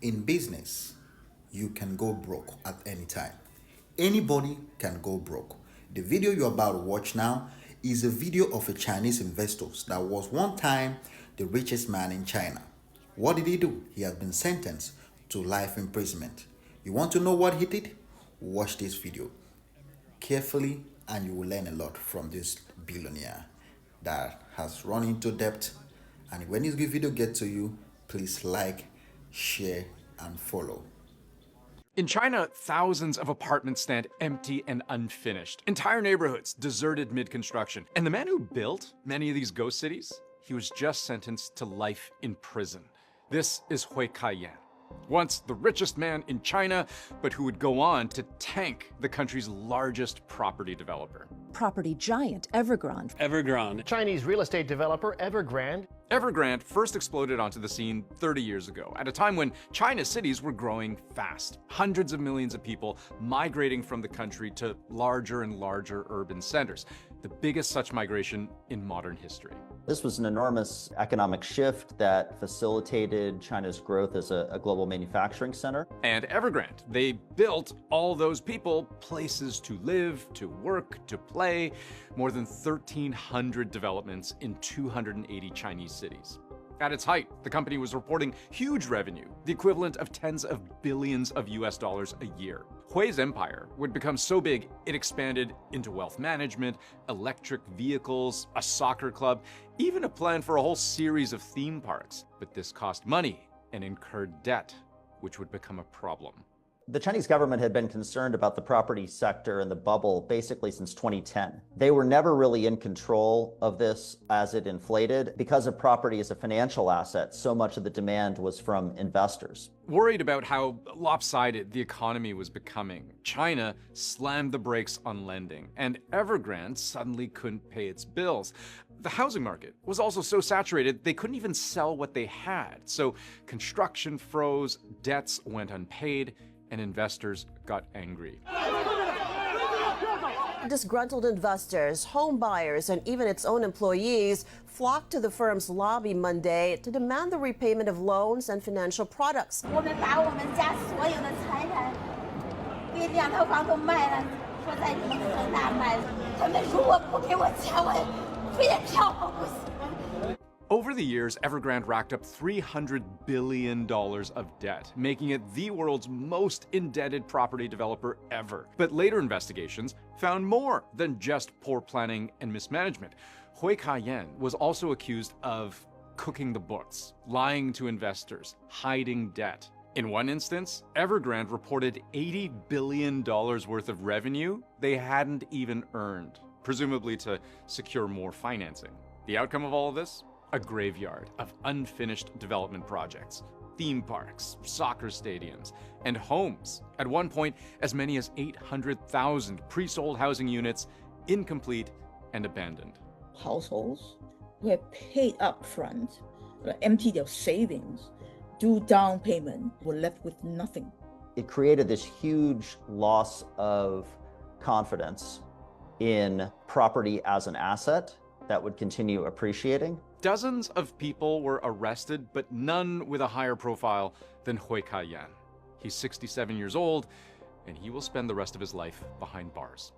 In business, you can go broke at any time. Anybody can go broke. The video you're about to watch now is a video of a Chinese investor that was one time the richest man in China. What did he do? He has been sentenced to life imprisonment. You want to know what he did? Watch this video carefully and you will learn a lot from this billionaire that has run into debt. And when this video gets to you, please like, share, and follow. In China, thousands of apartments stand empty and unfinished. Entire neighborhoods deserted mid-construction. And the man who built many of these ghost cities, he was just sentenced to life in prison. This is Hui Ka-yan, once the richest man in China, but who would go on to tank the country's largest property developer. Property giant Evergrande. Chinese real estate developer Evergrande. Evergrande first exploded onto the scene 30 years ago, at a time when China's cities were growing fast. Hundreds of millions of people migrating from the country to larger and larger urban centers, the biggest such migration in modern history. This was an enormous economic shift that facilitated China's growth as a global manufacturing center. And Evergrande, they built all those people places to live, to work, to play, more than 1,300 developments in 280 Chinese cities. At its height, the company was reporting huge revenue, the equivalent of tens of billions of US dollars a year. Hui's empire would become so big, it expanded into wealth management, electric vehicles, a soccer club, even a plan for a whole series of theme parks. But this cost money and incurred debt, which would become a problem. The Chinese government had been concerned about the property sector and the bubble basically since 2010. They were never really in control of this as it inflated. Because of property as a financial asset, so much of the demand was from investors. Worried about how lopsided the economy was becoming, China slammed the brakes on lending, and Evergrande suddenly couldn't pay its bills. The housing market was also so saturated they couldn't even sell what they had. So construction froze, debts went unpaid, and investors got angry. Disgruntled investors, home buyers, and even its own employees flocked to the firm's lobby Monday to demand the repayment of loans and financial products. Over the years, Evergrande racked up $300 billion of debt, making it the world's most indebted property developer ever. But later investigations found more than just poor planning and mismanagement. Hui Ka-yan was also accused of cooking the books, lying to investors, hiding debt. In one instance, Evergrande reported $80 billion worth of revenue they hadn't even earned, presumably to secure more financing. The outcome of all of this? A graveyard of unfinished development projects, theme parks, soccer stadiums, and homes. At one point, as many as 800,000 pre-sold housing units, incomplete and abandoned. Households who have paid up front, empty their savings, do down payment, were left with nothing. It created this huge loss of confidence in property as an asset that would continue appreciating. Dozens of people were arrested, but none with a higher profile than Hui Ka-yan. He's 67 years old, and he will spend the rest of his life behind bars.